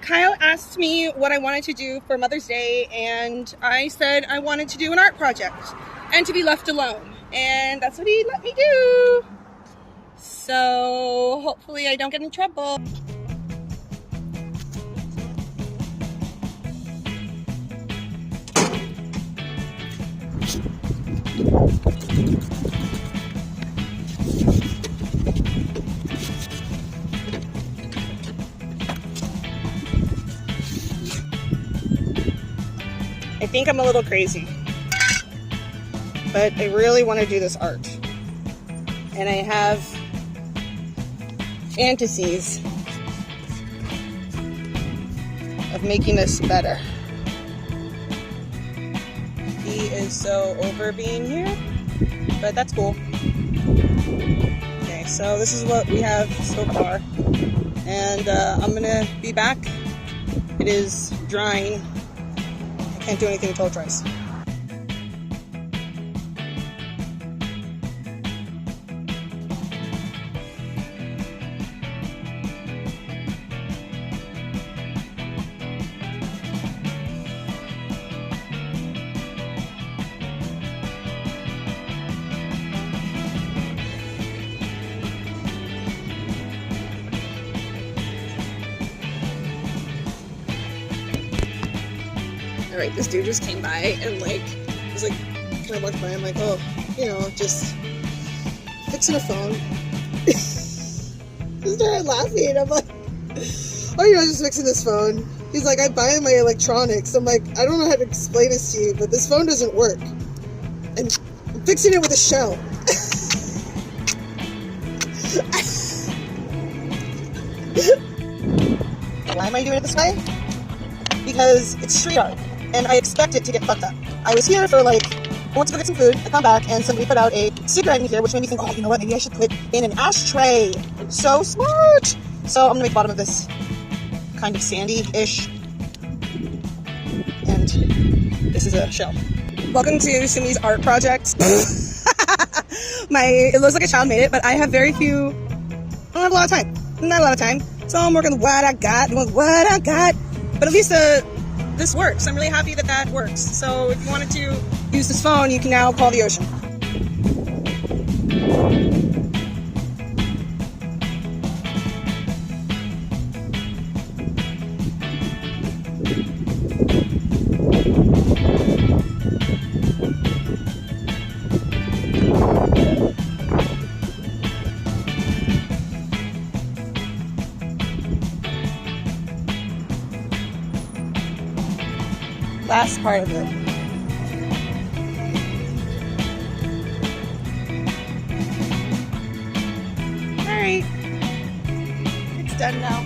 Kyle asked me what I wanted to do for Mother's Day, and I said I wanted to do an art project and to be left alone. And that's what he let me do. So hopefully I don't get in trouble. I think I'm a little crazy, but I really want to do this art, and I have fantasies of making this better. He is so over being here, but that's cool. Okay, so this is what we have so far, and I'm gonna be back. It is drying. Can't do anything until it dries. Alright, this dude just came by and was like, can I walk by? I'm like, oh, just fixing a phone. He started laughing. I'm like, oh, just fixing this phone. He's like, I buy my electronics. I'm like, I don't know how to explain this to you, but this phone doesn't work. And I'm fixing it with a shell. Why am I doing it this way? Because it's street art. And I expect it to get fucked up. I was here for I went to go get some food, I come back, and somebody put out a cigarette in here, which made me think, oh, you know what, maybe I should put in an ashtray. So smart! So I'm gonna make the bottom of this kind of sandy-ish. And this is a shell. Welcome to Sumi's art project. It looks like a child made it, but I have I don't have a lot of time. Not a lot of time. So I'm working with what I got, But at least this works. I'm really happy that works. So if you wanted to use this phone, you can now call the ocean. Last part of it. Alright. It's done now.